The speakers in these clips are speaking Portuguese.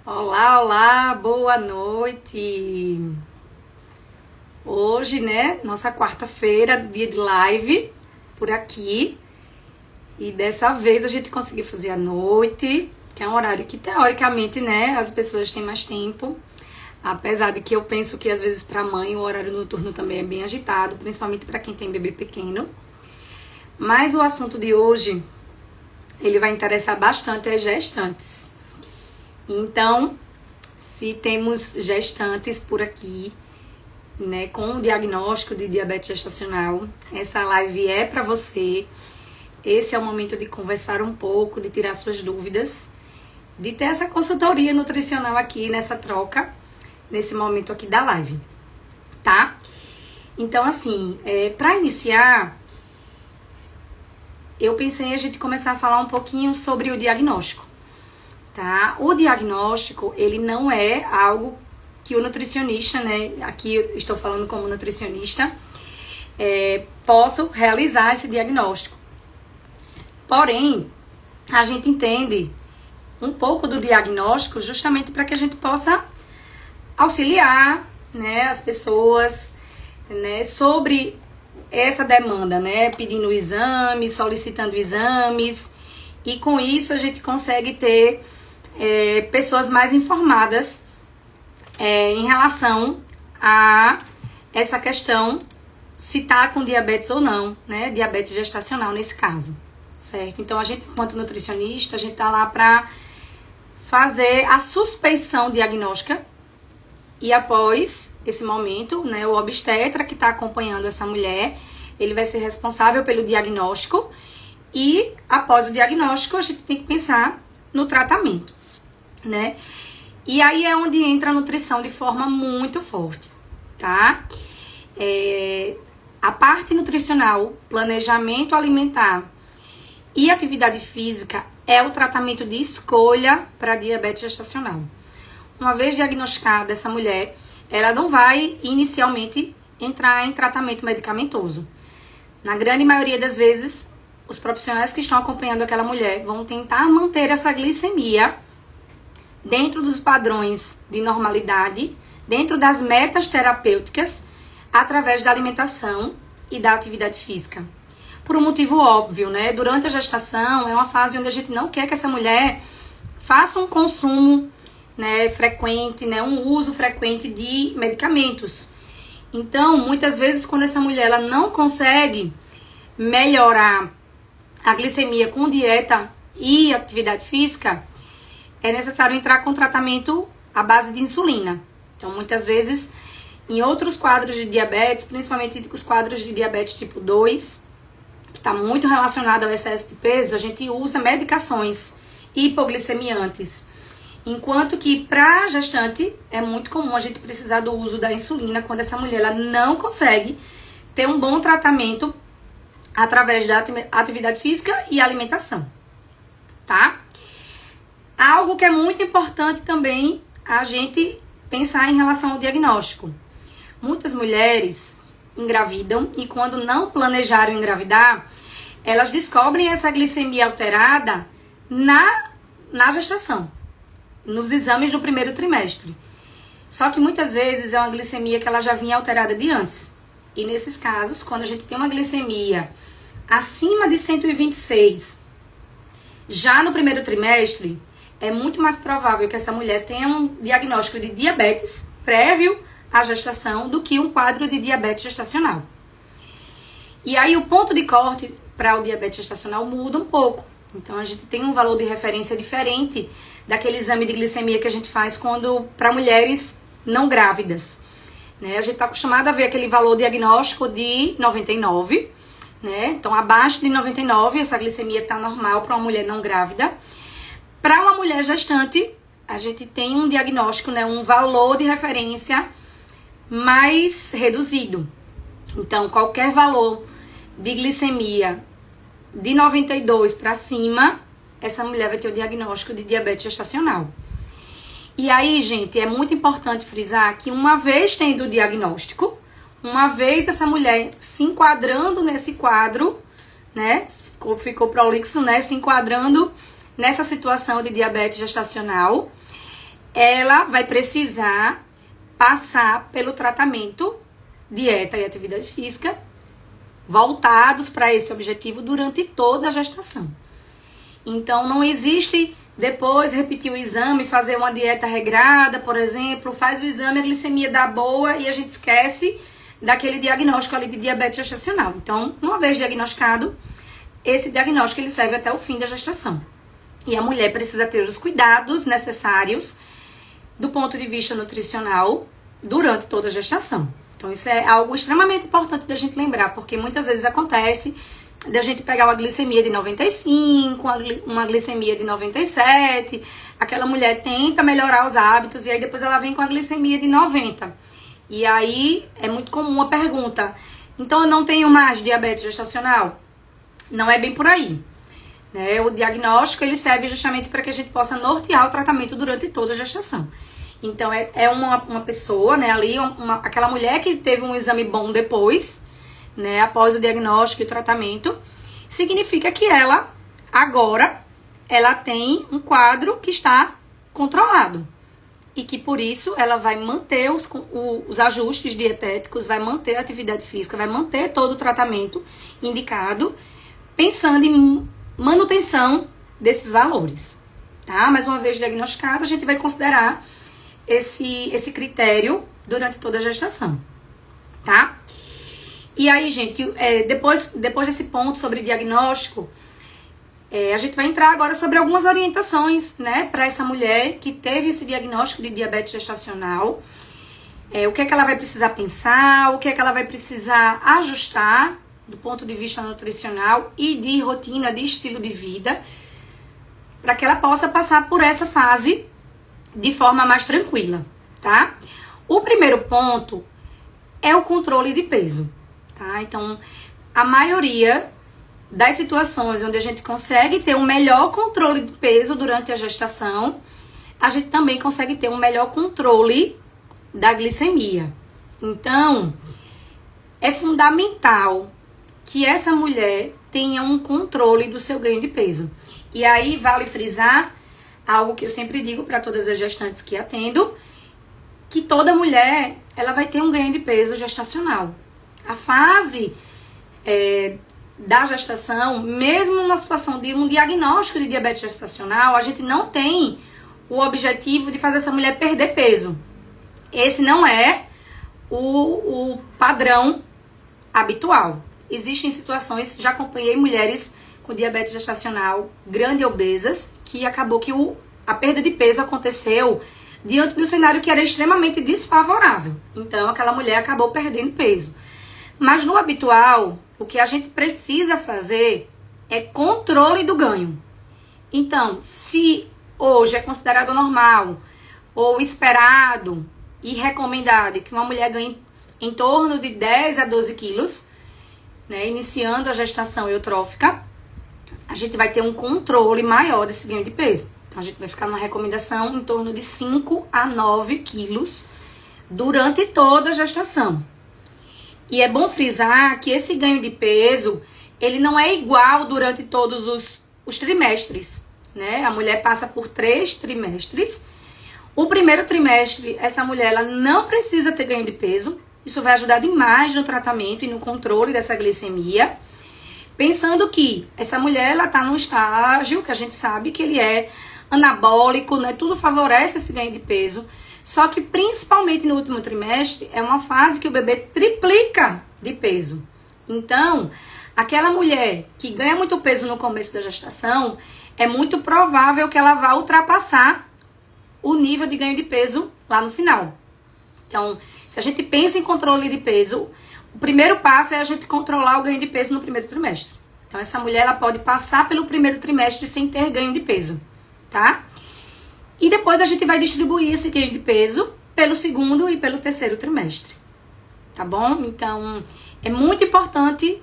Olá, olá, boa noite. Hoje, né, nossa quarta-feira, dia de live por aqui. E dessa vez a gente conseguiu fazer à noite, que é um horário que teoricamente, né, as pessoas têm mais tempo. Apesar de que eu penso que às vezes para mãe o horário noturno também é bem agitado, principalmente para quem tem bebê pequeno. Mas o assunto de hoje, ele vai interessar bastante as gestantes. Então, se temos gestantes por aqui, né, com o diagnóstico de diabetes gestacional, essa live é para você. Esse é o momento de conversar um pouco, de tirar suas dúvidas, de ter essa consultoria nutricional aqui nessa troca, nesse momento aqui da live, tá? Então, assim, para iniciar, eu pensei em a gente começar a falar um pouquinho sobre o diagnóstico. Tá? O diagnóstico, ele não é algo que o nutricionista, né, aqui eu estou falando como nutricionista, possa realizar esse diagnóstico. Porém, a gente entende um pouco do diagnóstico justamente para que a gente possa auxiliar, né, as pessoas, né, sobre essa demanda, né, pedindo exames, solicitando exames, e com isso a gente consegue ter pessoas mais informadas em relação a essa questão, se tá com diabetes ou não, né? Diabetes gestacional nesse caso, certo? Então, a gente, enquanto nutricionista, a gente tá lá para fazer a suspeição diagnóstica e após esse momento, né, o obstetra que tá acompanhando essa mulher, ele vai ser responsável pelo diagnóstico e após o diagnóstico, a gente tem que pensar no tratamento, né? E aí é onde entra a nutrição de forma muito forte, tá? A parte nutricional, planejamento alimentar e atividade física é o tratamento de escolha para diabetes gestacional. Uma vez diagnosticada essa mulher, ela não vai inicialmente entrar em tratamento medicamentoso. Na grande maioria das vezes, os profissionais que estão acompanhando aquela mulher vão tentar manter essa glicemia dentro dos padrões de normalidade, dentro das metas terapêuticas, através da alimentação e da atividade física. Por um motivo óbvio, né? Durante a gestação é uma fase onde a gente não quer que essa mulher faça um consumo, né, frequente, né, um uso frequente de medicamentos. Então, muitas vezes, quando essa mulher ela não consegue melhorar a glicemia com dieta e atividade física, é necessário entrar com tratamento à base de insulina. Então, muitas vezes, em outros quadros de diabetes, principalmente os quadros de diabetes tipo 2, que está muito relacionado ao excesso de peso, a gente usa medicações hipoglicemiantes. Enquanto que para a gestante é muito comum a gente precisar do uso da insulina quando essa mulher ela não consegue ter um bom tratamento através da atividade física e alimentação, tá? Algo que é muito importante também a gente pensar em relação ao diagnóstico. Muitas mulheres engravidam e quando não planejaram engravidar, elas descobrem essa glicemia alterada na gestação, nos exames do primeiro trimestre. Só que muitas vezes é uma glicemia que ela já vinha alterada de antes. E nesses casos, quando a gente tem uma glicemia acima de 126, já no primeiro trimestre, é muito mais provável que essa mulher tenha um diagnóstico de diabetes prévio à gestação do que um quadro de diabetes gestacional. E aí o ponto de corte para o diabetes gestacional muda um pouco. Então a gente tem um valor de referência diferente daquele exame de glicemia que a gente faz para mulheres não grávidas, né? A gente está acostumado a ver aquele valor diagnóstico de 99, né? Então abaixo de 99 essa glicemia está normal para uma mulher não grávida. Para uma mulher gestante, a gente tem um diagnóstico, né, um valor de referência mais reduzido. Então, qualquer valor de glicemia de 92 para cima, essa mulher vai ter o diagnóstico de diabetes gestacional. E aí, gente, é muito importante frisar que uma vez tendo o diagnóstico, uma vez essa mulher se enquadrando nesse quadro, né, ficou prolixo, né, se enquadrando nessa situação de diabetes gestacional, ela vai precisar passar pelo tratamento, dieta e atividade física, voltados para esse objetivo durante toda a gestação. Então, não existe depois repetir o exame, fazer uma dieta regrada, por exemplo, faz o exame, a glicemia dá boa e a gente esquece daquele diagnóstico ali de diabetes gestacional. Então, uma vez diagnosticado, esse diagnóstico ele serve até o fim da gestação. E a mulher precisa ter os cuidados necessários do ponto de vista nutricional durante toda a gestação. Então, isso é algo extremamente importante da gente lembrar, porque muitas vezes acontece da gente pegar uma glicemia de 95, uma glicemia de 97, aquela mulher tenta melhorar os hábitos e aí depois ela vem com a glicemia de 90. E aí é muito comum a pergunta, então eu não tenho mais diabetes gestacional? Não é bem por aí. Né? O diagnóstico ele serve justamente para que a gente possa nortear o tratamento durante toda a gestação. Então, é uma pessoa, né, ali, aquela mulher que teve um exame bom depois, né, após o diagnóstico e o tratamento, significa que ela, agora, ela tem um quadro que está controlado. E que, por isso, ela vai manter os ajustes dietéticos, vai manter a atividade física, vai manter todo o tratamento indicado, pensando em manutenção desses valores, tá? Mais uma vez diagnosticado, a gente vai considerar esse critério durante toda a gestação, tá? E aí, gente, depois desse ponto sobre diagnóstico, a gente vai entrar agora sobre algumas orientações, né, para essa mulher que teve esse diagnóstico de diabetes gestacional, o que é que ela vai precisar pensar, o que é que ela vai precisar ajustar do ponto de vista nutricional e de rotina, de estilo de vida, para que ela possa passar por essa fase de forma mais tranquila, tá? O primeiro ponto é o controle de peso, tá? Então, a maioria das situações onde a gente consegue ter um melhor controle de peso durante a gestação, a gente também consegue ter um melhor controle da glicemia. Então, é fundamental que essa mulher tenha um controle do seu ganho de peso. E aí, vale frisar algo que eu sempre digo para todas as gestantes que atendo, que toda mulher, ela vai ter um ganho de peso gestacional. A fase da gestação, mesmo na situação de um diagnóstico de diabetes gestacional, a gente não tem o objetivo de fazer essa mulher perder peso. Esse não é o padrão habitual. Existem situações, já acompanhei mulheres com diabetes gestacional grande e obesas, que acabou que a perda de peso aconteceu diante do cenário que era extremamente desfavorável. Então, aquela mulher acabou perdendo peso. Mas no habitual, o que a gente precisa fazer é controle do ganho. Então, se hoje é considerado normal ou esperado e recomendado que uma mulher ganhe em torno de 10 a 12 quilos, né, iniciando a gestação eutrófica, a gente vai ter um controle maior desse ganho de peso. Então, a gente vai ficar numa recomendação em torno de 5 a 9 quilos durante toda a gestação. E é bom frisar que esse ganho de peso, ele não é igual durante todos os trimestres, né? A mulher passa por 3 trimestres. O primeiro trimestre, essa mulher ela não precisa ter ganho de peso. Isso vai ajudar demais no tratamento e no controle dessa glicemia. Pensando que essa mulher, ela tá num estágio que a gente sabe que ele é anabólico, né? Tudo favorece esse ganho de peso. Só que, principalmente no último trimestre, é uma fase que o bebê triplica de peso. Então, aquela mulher que ganha muito peso no começo da gestação, é muito provável que ela vá ultrapassar o nível de ganho de peso lá no final. Então, se a gente pensa em controle de peso, o primeiro passo é a gente controlar o ganho de peso no primeiro trimestre. Então, essa mulher ela pode passar pelo primeiro trimestre sem ter ganho de peso, tá? E depois a gente vai distribuir esse ganho de peso pelo segundo e pelo terceiro trimestre, tá bom? Então, é muito importante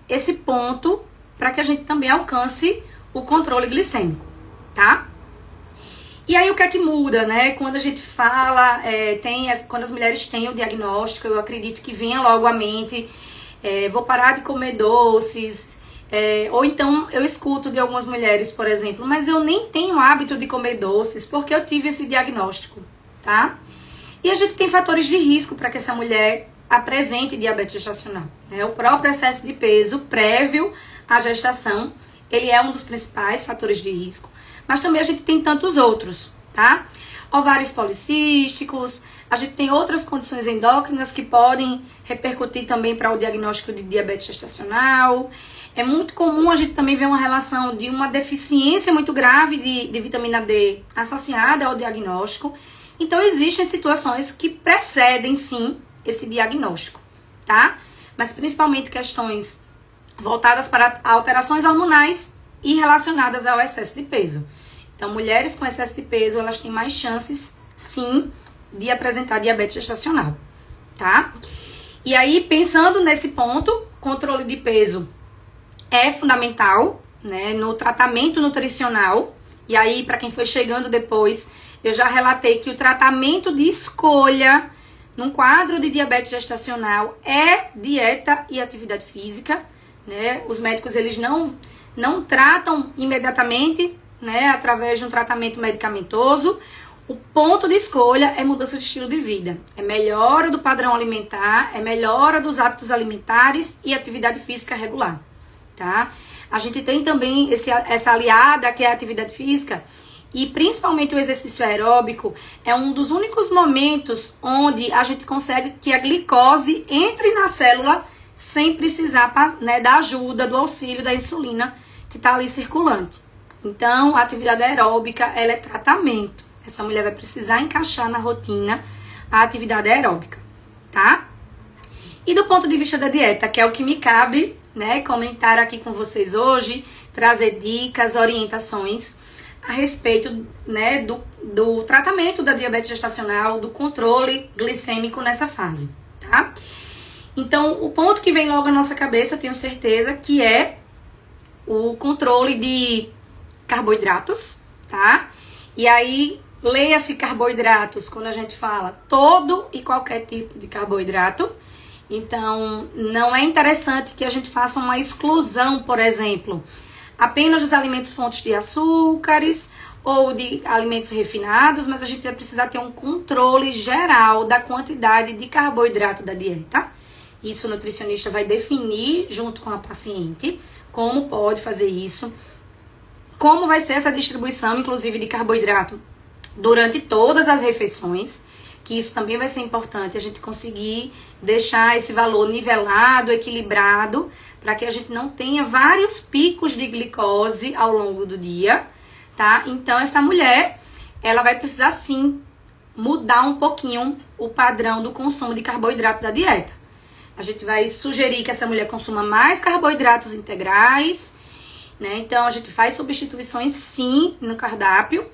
esse ponto para que a gente também alcance o controle glicêmico, tá? E aí, o que é que muda, né? Quando a gente fala, quando as mulheres têm o diagnóstico, eu acredito que venha logo à mente, vou parar de comer doces, Ou então eu escuto de algumas mulheres, por exemplo, mas eu nem tenho hábito de comer doces porque eu tive esse diagnóstico, tá? E a gente tem fatores de risco para que essa mulher apresente diabetes gestacional, né? O próprio excesso de peso prévio à gestação, ele é um dos principais fatores de risco, mas também a gente tem tantos outros, tá? Ovários policísticos, a gente tem outras condições endócrinas que podem repercutir também para o diagnóstico de diabetes gestacional. É muito comum a gente também ver uma relação de uma deficiência muito grave de vitamina D associada ao diagnóstico. Então, existem situações que precedem, sim, esse diagnóstico, tá? Mas, principalmente, questões voltadas para alterações hormonais e relacionadas ao excesso de peso. Então, mulheres com excesso de peso, elas têm mais chances, sim, de apresentar diabetes gestacional, tá? E aí, pensando nesse ponto, controle de peso é fundamental, né, no tratamento nutricional. E aí, para quem foi chegando depois, eu já relatei que o tratamento de escolha num quadro de diabetes gestacional é dieta e atividade física, né? Os médicos, eles não tratam imediatamente, né, através de um tratamento medicamentoso. O ponto de escolha é mudança de estilo de vida, é melhora do padrão alimentar, é melhora dos hábitos alimentares e atividade física regular, tá? A gente tem também essa aliada que é a atividade física, e principalmente o exercício aeróbico é um dos únicos momentos onde a gente consegue que a glicose entre na célula sem precisar, né, da ajuda, do auxílio da insulina que está ali circulante. Então, a atividade aeróbica, ela é tratamento. Essa mulher vai precisar encaixar na rotina a atividade aeróbica, tá? E do ponto de vista da dieta, que é o que me cabe, né, comentar aqui com vocês hoje, trazer dicas, orientações a respeito, né, do tratamento da diabetes gestacional, do controle glicêmico nessa fase, tá? Então, o ponto que vem logo à nossa cabeça, eu tenho certeza, que é o controle de carboidratos, tá? E aí, leia-se carboidratos quando a gente fala todo e qualquer tipo de carboidrato. Então, não é interessante que a gente faça uma exclusão, por exemplo, apenas dos alimentos fontes de açúcares ou de alimentos refinados, mas a gente vai precisar ter um controle geral da quantidade de carboidrato da dieta. Isso o nutricionista vai definir junto com a paciente como pode fazer isso, como vai ser essa distribuição, inclusive, de carboidrato durante todas as refeições, que isso também vai ser importante, a gente conseguir deixar esse valor nivelado, equilibrado, para que a gente não tenha vários picos de glicose ao longo do dia, tá? Então, essa mulher, ela vai precisar, sim, mudar um pouquinho o padrão do consumo de carboidrato da dieta. A gente vai sugerir que essa mulher consuma mais carboidratos integrais, né? Então, a gente faz substituições, sim, no cardápio,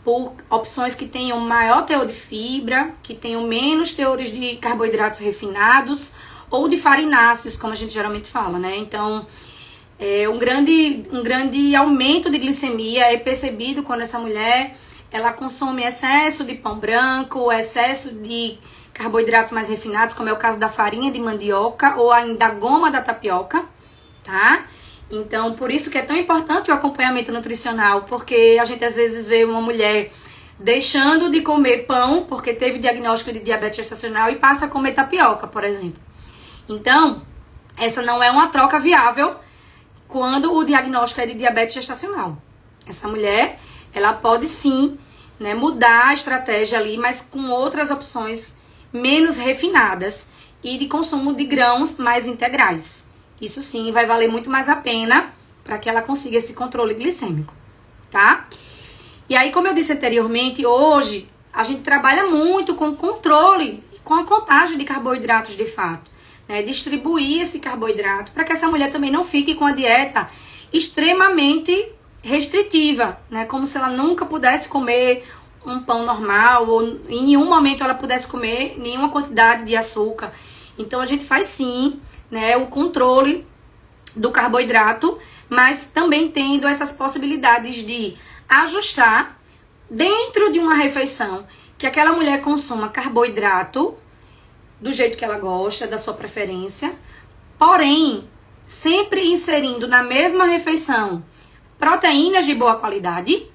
por opções que tenham maior teor de fibra, que tenham menos teores de carboidratos refinados ou de farináceos, como a gente geralmente fala, né? Então, um grande aumento de glicemia é percebido quando essa mulher, ela consome excesso de pão branco, excesso de carboidratos mais refinados, como é o caso da farinha de mandioca ou ainda da goma da tapioca, tá? Então, por isso que é tão importante o acompanhamento nutricional, porque a gente às vezes vê uma mulher deixando de comer pão, porque teve diagnóstico de diabetes gestacional e passa a comer tapioca, por exemplo. Então, essa não é uma troca viável quando o diagnóstico é de diabetes gestacional. Essa mulher, ela pode sim, né, mudar a estratégia ali, mas com outras opções menos refinadas e de consumo de grãos mais integrais. Isso sim vai valer muito mais a pena para que ela consiga esse controle glicêmico, tá? E aí, como eu disse anteriormente, hoje a gente trabalha muito com controle, com a contagem de carboidratos de fato, né? Distribuir esse carboidrato para que essa mulher também não fique com a dieta extremamente restritiva, né? Como se ela nunca pudesse comer um pão normal ou em nenhum momento ela pudesse comer nenhuma quantidade de açúcar. Então, a gente faz sim, né, o controle do carboidrato, mas também tendo essas possibilidades de ajustar dentro de uma refeição que aquela mulher consuma carboidrato do jeito que ela gosta, da sua preferência, porém sempre inserindo na mesma refeição proteínas de boa qualidade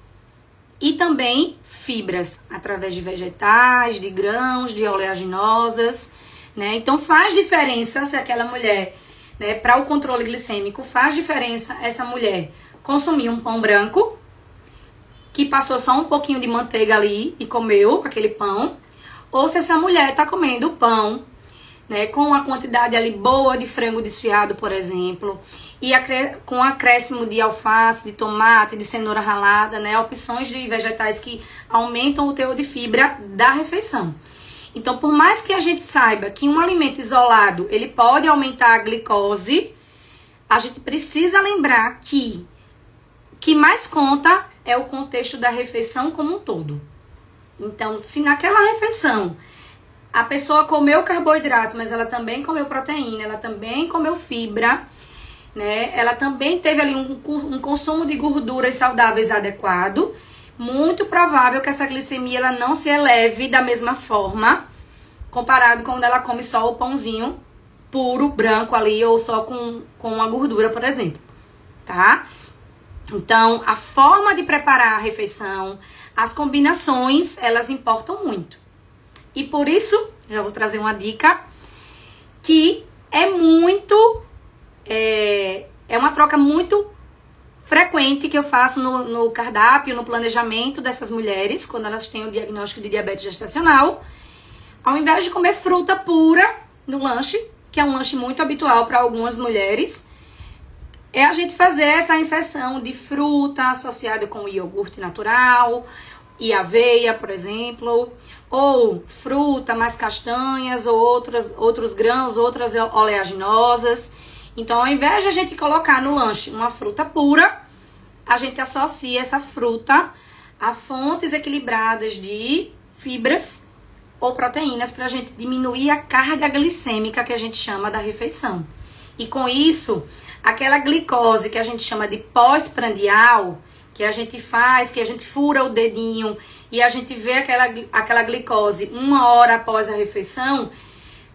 e também fibras, através de vegetais, de grãos, de oleaginosas, né? Então faz diferença se aquela mulher, né, para o controle glicêmico, faz diferença essa mulher consumir um pão branco, que passou só um pouquinho de manteiga ali e comeu aquele pão, ou se essa mulher está comendo pão, né, com uma quantidade ali boa de frango desfiado, por exemplo, e com acréscimo de alface, de tomate, de cenoura ralada, né, opções de vegetais que aumentam o teor de fibra da refeição. Então, por mais que a gente saiba que um alimento isolado, ele pode aumentar a glicose, a gente precisa lembrar que o que mais conta é o contexto da refeição como um todo. Então, se naquela refeição a pessoa comeu carboidrato, mas ela também comeu proteína, ela também comeu fibra, né? Ela também teve ali um consumo de gorduras saudáveis adequado, muito provável que essa glicemia ela não se eleve da mesma forma, comparado com quando ela come só o pãozinho puro, branco ali, ou só com a gordura, por exemplo, tá? Então, a forma de preparar a refeição, as combinações, elas importam muito. E por isso, já vou trazer uma dica, que é uma troca muito frequente que eu faço no cardápio, no planejamento dessas mulheres, quando elas têm o diagnóstico de diabetes gestacional. Ao invés de comer fruta pura no lanche, que é um lanche muito habitual para algumas mulheres, é a gente fazer essa inserção de fruta associada com iogurte natural e aveia, por exemplo, ou fruta mais castanhas, ou outros grãos, outras oleaginosas. Então, ao invés de a gente colocar no lanche uma fruta pura, a gente associa essa fruta a fontes equilibradas de fibras ou proteínas para a gente diminuir a carga glicêmica que a gente chama da refeição. E com isso, aquela glicose que a gente chama de pós-prandial, que a gente faz, que a gente fura o dedinho e a gente vê aquela glicose 1 hora após a refeição,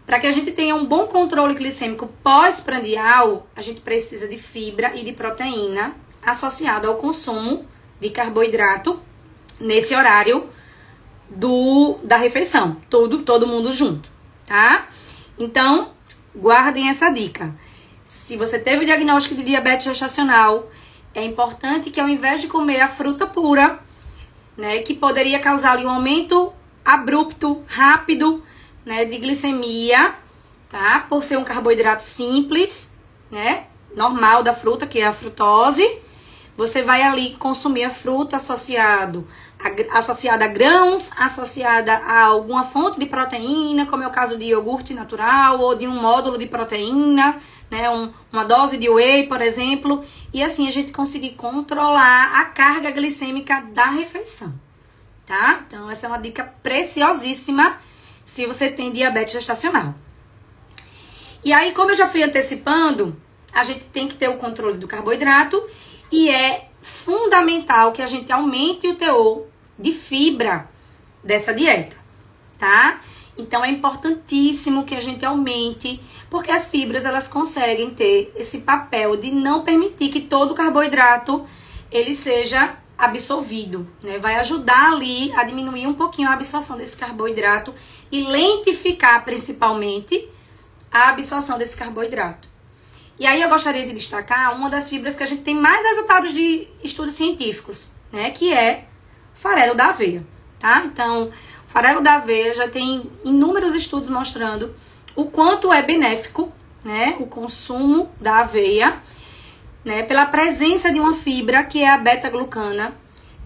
para que a gente tenha um bom controle glicêmico pós-prandial, a gente precisa de fibra e de proteína associada ao consumo de carboidrato nesse horário da refeição, todo mundo junto, tá? Então, guardem essa dica. Se você teve o diagnóstico de diabetes gestacional, é importante que ao invés de comer a fruta pura, né, que poderia causar ali um aumento abrupto, rápido, né, de glicemia, tá? Por ser um carboidrato simples, né, normal da fruta, que é a frutose, você vai ali consumir a fruta associada a grãos, associada a alguma fonte de proteína, como é o caso de iogurte natural ou de um módulo de proteína, né, uma dose de whey, por exemplo, e assim a gente conseguir controlar a carga glicêmica da refeição, tá? Então, essa é uma dica preciosíssima se você tem diabetes gestacional. E aí, como eu já fui antecipando, a gente tem que ter o controle do carboidrato e é fundamental que a gente aumente o teor de fibra dessa dieta, tá? Então, é importantíssimo que a gente aumente, porque as fibras, elas conseguem ter esse papel de não permitir que todo o carboidrato, ele seja absorvido, né? Vai ajudar ali a diminuir um pouquinho a absorção desse carboidrato e lentificar, principalmente, a absorção desse carboidrato. E aí, eu gostaria de destacar uma das fibras que a gente tem mais resultados de estudos científicos, né? Que é o farelo da aveia, tá? Então, o farelo da aveia já tem inúmeros estudos mostrando o quanto é benéfico, né, o consumo da aveia, né, pela presença de uma fibra que é a beta-glucana,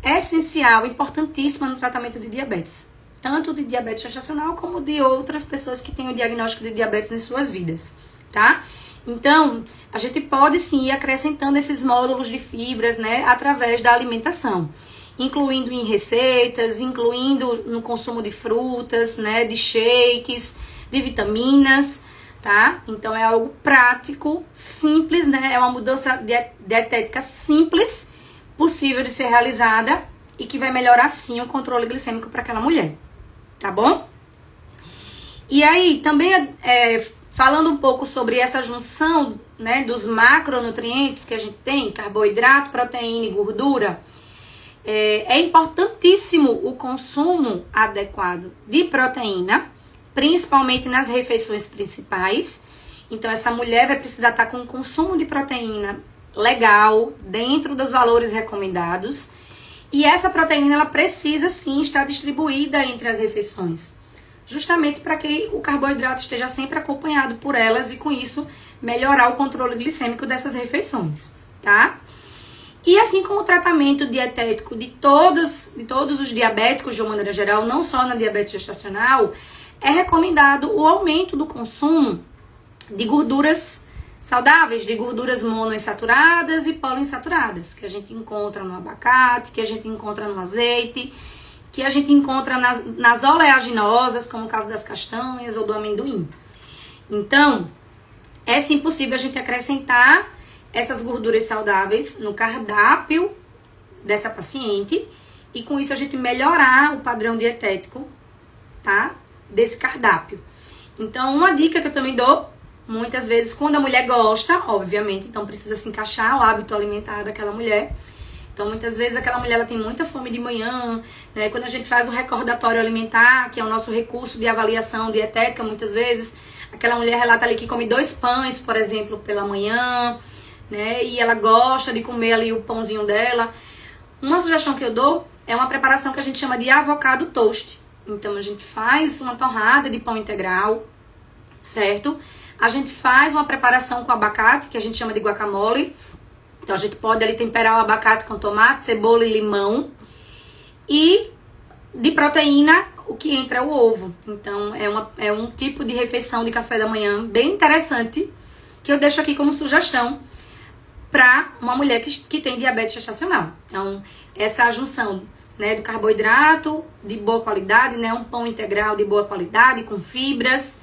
essencial, importantíssima no tratamento de diabetes, tanto de diabetes gestacional como de outras pessoas que têm o diagnóstico de diabetes em suas vidas, tá? Então, a gente pode sim ir acrescentando esses módulos de fibras, né, através da alimentação, incluindo em receitas, incluindo no consumo de frutas, né, de shakes, de vitaminas, tá? Então, é algo prático, simples, né? É uma mudança dietética simples, possível de ser realizada e que vai melhorar, sim, o controle glicêmico para aquela mulher, tá bom? E aí, também, falando um pouco sobre essa junção né, dos macronutrientes que a gente tem, carboidrato, proteína e gordura, é importantíssimo o consumo adequado de proteína, principalmente nas refeições principais. Então, essa mulher vai precisar estar com um consumo de proteína legal, dentro dos valores recomendados. E essa proteína, ela precisa sim estar distribuída entre as refeições, justamente para que o carboidrato esteja sempre acompanhado por elas e com isso melhorar o controle glicêmico dessas refeições, tá? E assim como o tratamento dietético de todos os diabéticos de uma maneira geral, não só na diabetes gestacional, é recomendado o aumento do consumo de gorduras saudáveis, de gorduras monoinsaturadas e poliinsaturadas, que a gente encontra no abacate, que a gente encontra no azeite, que a gente encontra nas oleaginosas, como o caso das castanhas ou do amendoim. Então, é sim possível a gente acrescentar essas gorduras saudáveis no cardápio dessa paciente e com isso a gente melhorar o padrão dietético, tá? Desse cardápio. Então, uma dica que eu também dou, muitas vezes, quando a mulher gosta, obviamente, então precisa se encaixar o hábito alimentar daquela mulher. Então, muitas vezes, aquela mulher ela tem muita fome de manhã, né? Quando a gente faz o recordatório alimentar, que é o nosso recurso de avaliação dietética, muitas vezes, aquela mulher relata ali que come 2 pães, por exemplo, pela manhã, né? E ela gosta de comer ali o pãozinho dela. Uma sugestão que eu dou é uma preparação que a gente chama de avocado toast. Então, a gente faz uma torrada de pão integral, certo? A gente faz uma preparação com abacate, que a gente chama de guacamole. Então, a gente pode ali temperar o abacate com tomate, cebola e limão. E de proteína, o que entra é o ovo. Então, é um tipo de refeição de café da manhã bem interessante, que eu deixo aqui como sugestão para uma mulher que tem diabetes gestacional. Então, essa junção, né, do carboidrato de boa qualidade, né, um pão integral de boa qualidade, com fibras,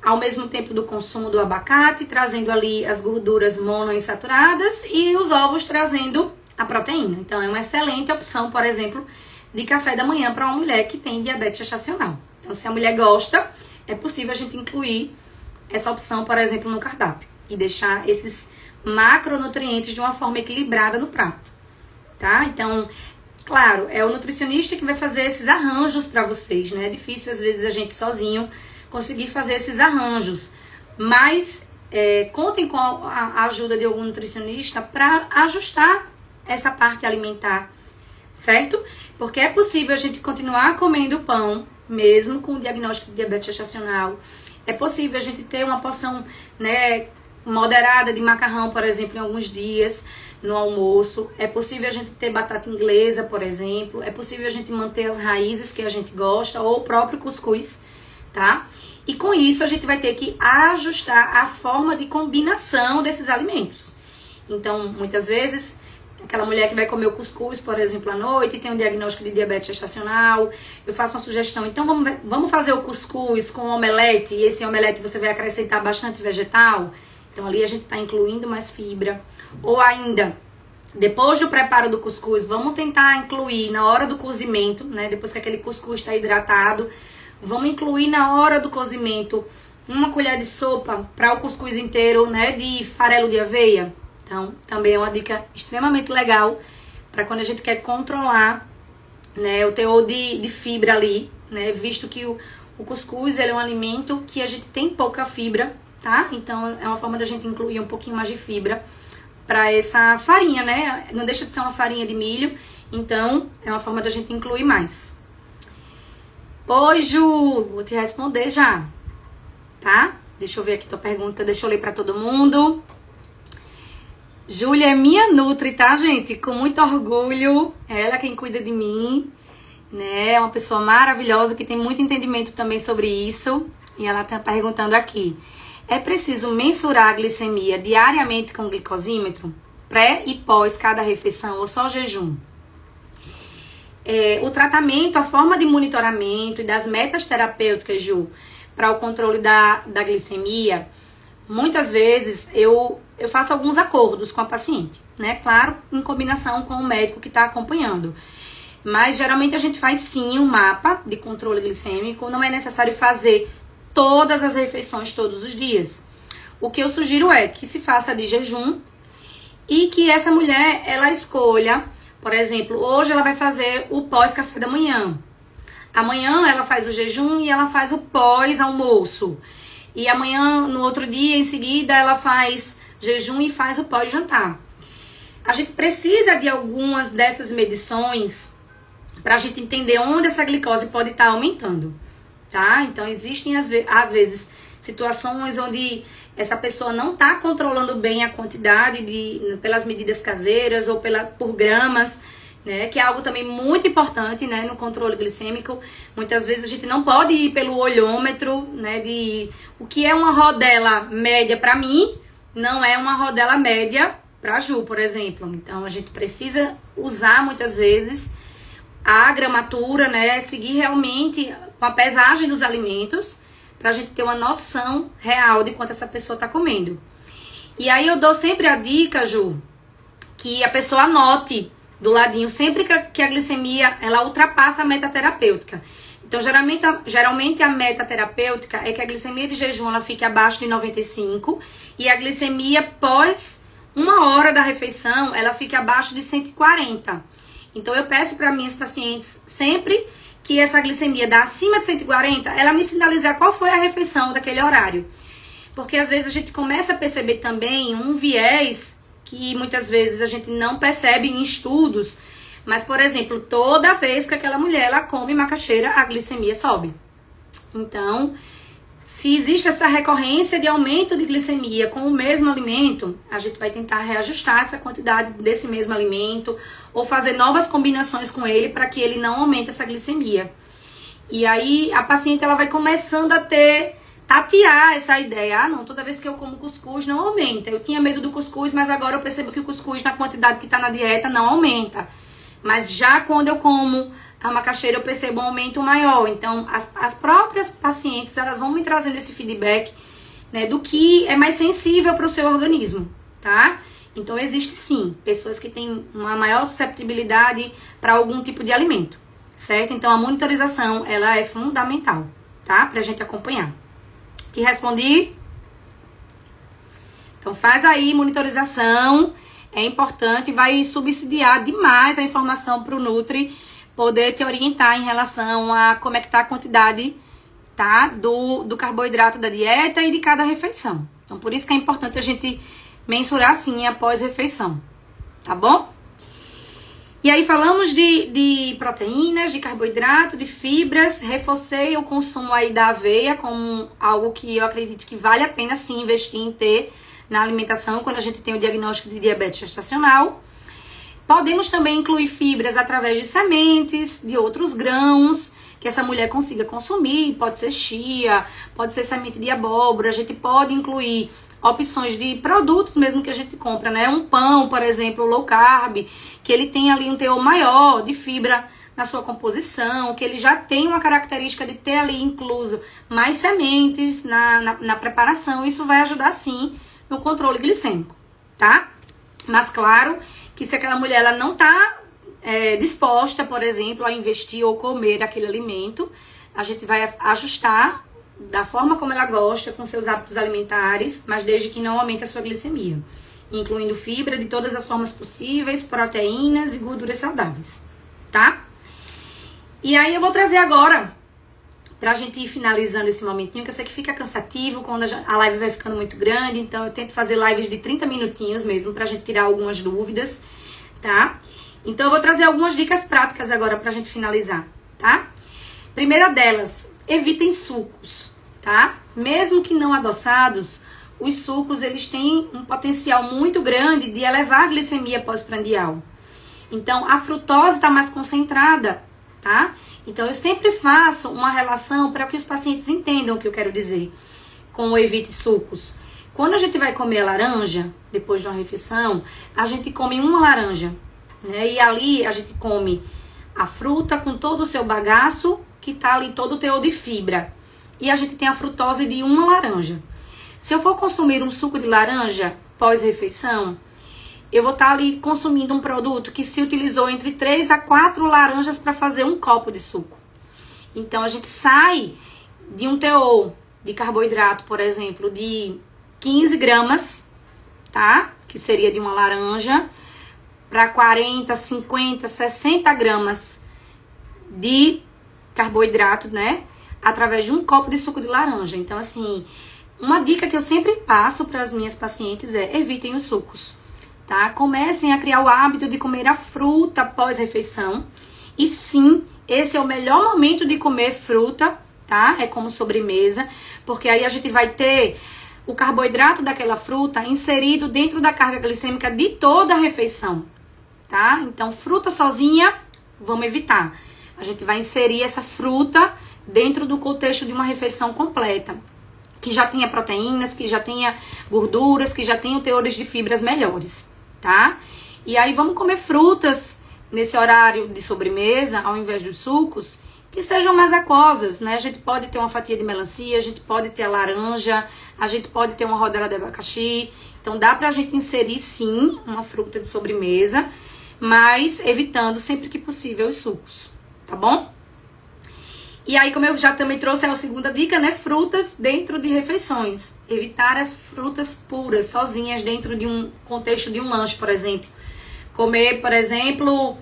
ao mesmo tempo do consumo do abacate, trazendo ali as gorduras monoinsaturadas e os ovos trazendo a proteína. Então, é uma excelente opção, por exemplo, de café da manhã para uma mulher que tem diabetes gestacional. Então, se a mulher gosta, é possível a gente incluir essa opção, por exemplo, no cardápio e deixar esses macronutrientes de uma forma equilibrada no prato, tá? Então, claro, é o nutricionista que vai fazer esses arranjos para vocês, né? É difícil, às vezes, a gente sozinho conseguir fazer esses arranjos, mas contem com a ajuda de algum nutricionista para ajustar essa parte alimentar, certo? Porque é possível a gente continuar comendo pão, mesmo com o diagnóstico de diabetes gestacional. É possível a gente ter uma porção, né, moderada de macarrão, por exemplo, em alguns dias no almoço. É possível a gente ter batata inglesa, por exemplo. É possível a gente manter as raízes que a gente gosta ou o próprio cuscuz, tá? E com isso a gente vai ter que ajustar a forma de combinação desses alimentos. Então, muitas vezes, aquela mulher que vai comer o cuscuz, por exemplo, à noite, e tem um diagnóstico de diabetes gestacional, eu faço uma sugestão. Então, vamos fazer o cuscuz com omelete, e esse omelete você vai acrescentar bastante vegetal. Então, ali a gente está incluindo mais fibra. Ou ainda, depois do preparo do cuscuz, vamos tentar incluir na hora do cozimento, né? Depois que aquele cuscuz está hidratado, vamos incluir na hora do cozimento uma colher de sopa para o cuscuz inteiro, né? De farelo de aveia. Então, também é uma dica extremamente legal para quando a gente quer controlar, né, o teor de fibra ali, né? Visto que o cuscuz ele é um alimento que a gente tem pouca fibra, tá? Então, é uma forma da gente incluir um pouquinho mais de fibra para essa farinha, né? Não deixa de ser uma farinha de milho, então é uma forma da gente incluir mais. Oi, Ju! Vou te responder já, tá? Deixa eu ver aqui tua pergunta, deixa eu ler para todo mundo. Júlia é minha nutri, tá, gente? Com muito orgulho. Ela é quem cuida de mim, né? É uma pessoa maravilhosa que tem muito entendimento também sobre isso. E ela tá perguntando aqui. É preciso mensurar a glicemia diariamente com glicosímetro? Pré e pós cada refeição ou só jejum? O tratamento, a forma de monitoramento e das metas terapêuticas, Ju, para o controle da glicemia, muitas vezes eu faço alguns acordos com a paciente, né? Claro, em combinação com o médico que está acompanhando. Mas geralmente a gente faz sim um mapa de controle glicêmico, não é necessário fazer todas as refeições todos os dias. o que eu sugiro é que se faça de jejum e que essa mulher, ela escolha, por exemplo, hoje ela vai fazer o pós-café da manhã. Amanhã ela faz o jejum e ela faz o pós-almoço. E amanhã, no outro dia, em seguida, ela faz jejum e faz o pós-jantar. A gente precisa de algumas dessas medições para a gente entender onde essa glicose pode estar aumentando, tá? Então, existem, às vezes, situações onde essa pessoa não está controlando bem a quantidade pelas medidas caseiras ou por gramas, né? Que é algo também muito importante, né? No controle glicêmico. Muitas vezes a gente não pode ir pelo olhômetro, né? O que é uma rodela média para mim, não é uma rodela média para a Ju, por exemplo. Então, a gente precisa usar, muitas vezes, a gramatura, né? Seguir realmente a pesagem dos alimentos para a gente ter uma noção real de quanto essa pessoa está comendo. E aí eu dou sempre a dica, Ju, que a pessoa anote do ladinho, sempre que a glicemia ela ultrapassa a meta terapêutica. Então, geralmente a meta terapêutica é que a glicemia de jejum ela fique abaixo de 95 e a glicemia pós 1 hora da refeição ela fique abaixo de 140. Então, eu peço para minhas pacientes sempre que essa glicemia dá acima de 140, ela me sinalizar qual foi a refeição daquele horário. Porque às vezes a gente começa a perceber também um viés que muitas vezes a gente não percebe em estudos, mas, por exemplo, toda vez que aquela mulher ela come macaxeira, a glicemia sobe. Então, se existe essa recorrência de aumento de glicemia com o mesmo alimento, a gente vai tentar reajustar essa quantidade desse mesmo alimento ou fazer novas combinações com ele para que ele não aumente essa glicemia. E aí a paciente ela vai começando a tatear essa ideia. Ah, não, toda vez que eu como cuscuz não aumenta. Eu tinha medo do cuscuz, mas agora eu percebo que o cuscuz na quantidade que está na dieta não aumenta. Mas já quando eu como a macaxeira eu percebo um aumento maior. Então, as próprias pacientes, elas vão me trazendo esse feedback, né, do que é mais sensível para o seu organismo, tá? Então, existe sim pessoas que têm uma maior susceptibilidade para algum tipo de alimento, certo? Então, a monitorização, ela é fundamental, tá? Pra gente acompanhar. Te respondi? Então, faz aí monitorização, é importante, vai subsidiar demais a informação pro Nutri poder te orientar em relação a como é que tá a quantidade, tá, do carboidrato da dieta e de cada refeição. Então, por isso que é importante a gente mensurar, sim, após refeição, tá bom? E aí falamos de proteínas, de carboidrato, de fibras, reforcei o consumo aí da aveia como algo que eu acredito que vale a pena, sim, investir em ter na alimentação quando a gente tem o diagnóstico de diabetes gestacional. Podemos também incluir fibras através de sementes, de outros grãos, que essa mulher consiga consumir. Pode ser chia, pode ser semente de abóbora. A gente pode incluir opções de produtos mesmo que a gente compra, né? Um pão, por exemplo, low carb, que ele tem ali um teor maior de fibra na sua composição, que ele já tem uma característica de ter ali incluso mais sementes na preparação. Isso vai ajudar, sim, no controle glicêmico, tá? Mas, claro, que se aquela mulher ela não tá disposta, por exemplo, a investir ou comer aquele alimento, a gente vai ajustar da forma como ela gosta, com seus hábitos alimentares, mas desde que não aumente a sua glicemia, incluindo fibra de todas as formas possíveis, proteínas e gorduras saudáveis, tá? E aí eu vou trazer agora, pra gente ir finalizando esse momentinho, que eu sei que fica cansativo quando a live vai ficando muito grande, então eu tento fazer lives de 30 minutinhos mesmo, pra gente tirar algumas dúvidas, tá? Então eu vou trazer algumas dicas práticas agora pra gente finalizar, tá? Primeira delas, evitem sucos, tá? Mesmo que não adoçados, os sucos, eles têm um potencial muito grande de elevar a glicemia pós-prandial. Então, a frutose está mais concentrada, tá? Então, eu sempre faço uma relação para que os pacientes entendam o que eu quero dizer com o evite sucos. Quando a gente vai comer a laranja, depois de uma refeição, a gente come uma laranja, né? E ali a gente come a fruta com todo o seu bagaço, que tá ali todo o teor de fibra. E a gente tem a frutose de uma laranja. Se eu for consumir um suco de laranja pós-refeição, eu vou estar ali consumindo um produto que se utilizou entre 3 a 4 laranjas para fazer um copo de suco. Então, a gente sai de um teor de carboidrato, por exemplo, de 15 gramas, tá? Que seria de uma laranja, para 40, 50, 60 gramas de carboidrato, né? Através de um copo de suco de laranja. Então, assim, uma dica que eu sempre passo para as minhas pacientes é: evitem os sucos, tá? Comecem a criar o hábito de comer a fruta pós-refeição. E sim, esse é o melhor momento de comer fruta, tá? É como sobremesa, porque aí a gente vai ter o carboidrato daquela fruta inserido dentro da carga glicêmica de toda a refeição, tá? Então, fruta sozinha, vamos evitar. A gente vai inserir essa fruta dentro do contexto de uma refeição completa, que já tenha proteínas, que já tenha gorduras, que já tenha teores de fibras melhores, tá? E aí vamos comer frutas nesse horário de sobremesa, ao invés dos sucos, que sejam mais aquosas, né? A gente pode ter uma fatia de melancia, a gente pode ter a laranja, a gente pode ter uma rodela de abacaxi. Então dá pra gente inserir sim uma fruta de sobremesa, mas evitando sempre que possível os sucos, tá bom? E aí, como eu já também trouxe a segunda dica, né? Frutas dentro de refeições. Evitar as frutas puras, sozinhas, dentro de um contexto de um lanche, por exemplo. Comer, por exemplo,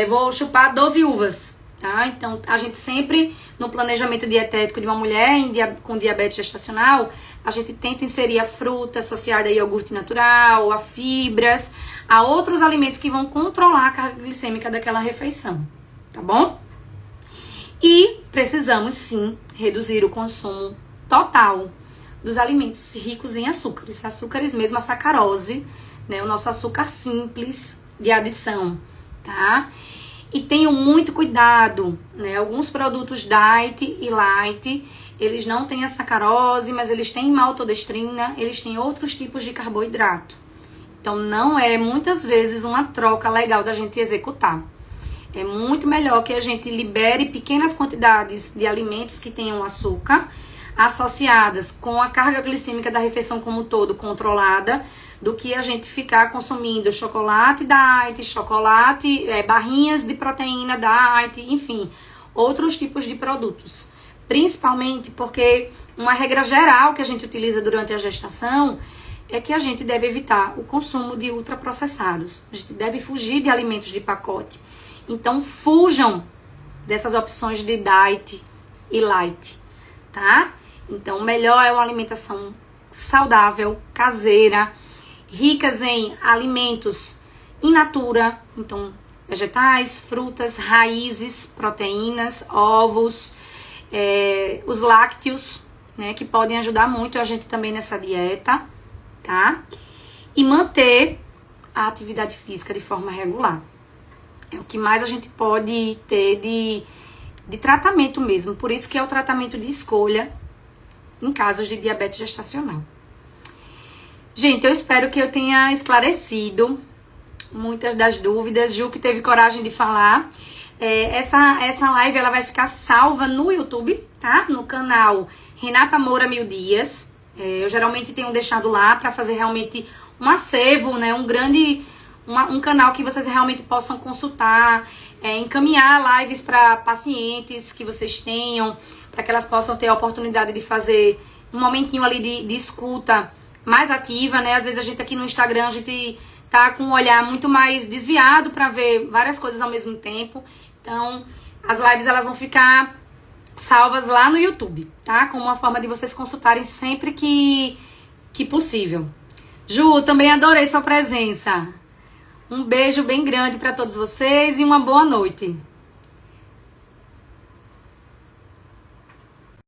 vou chupar 12 uvas, tá? Então, a gente sempre, no planejamento dietético de uma mulher com diabetes gestacional, a gente tenta inserir a fruta associada a iogurte natural, a fibras, a outros alimentos que vão controlar a carga glicêmica daquela refeição, tá bom? E precisamos, sim, reduzir o consumo total dos alimentos ricos em açúcares. Açúcares mesmo, a sacarose, né? O nosso açúcar simples de adição, tá? E tenham muito cuidado, né? Alguns produtos diet e light, eles não têm a sacarose, mas eles têm maltodestrina, eles têm outros tipos de carboidrato. Então, não é, muitas vezes, uma troca legal da gente executar. É muito melhor que a gente libere pequenas quantidades de alimentos que tenham açúcar, associadas com a carga glicêmica da refeição como um todo controlada, do que a gente ficar consumindo chocolate diet, barrinhas de proteína diet, enfim, outros tipos de produtos. Principalmente porque uma regra geral que a gente utiliza durante a gestação é que a gente deve evitar o consumo de ultraprocessados. A gente deve fugir de alimentos de pacote. Então, fujam dessas opções de diet e light, tá? Então, o melhor é uma alimentação saudável, caseira, ricas em alimentos in natura, então, vegetais, frutas, raízes, proteínas, ovos, os lácteos, né, que podem ajudar muito a gente também nessa dieta, tá? E manter a atividade física de forma regular. É o que mais a gente pode ter de tratamento mesmo. Por isso que é o tratamento de escolha em casos de diabetes gestacional. Gente, eu espero que eu tenha esclarecido muitas das dúvidas. Ju, que teve coragem de falar. Essa live ela vai ficar salva no YouTube, tá? No canal Renata Moura Mil Dias. Eu geralmente tenho deixado lá para fazer realmente um acervo, né? Um canal que vocês realmente possam consultar, encaminhar lives para pacientes que vocês tenham, para que elas possam ter a oportunidade de fazer um momentinho ali de escuta mais ativa, né? Às vezes a gente aqui no Instagram, a gente tá com um olhar muito mais desviado para ver várias coisas ao mesmo tempo. Então, as lives elas vão ficar salvas lá no YouTube, tá? Como uma forma de vocês consultarem sempre que possível. Ju, também adorei sua presença. Um beijo bem grande para todos vocês e uma boa noite.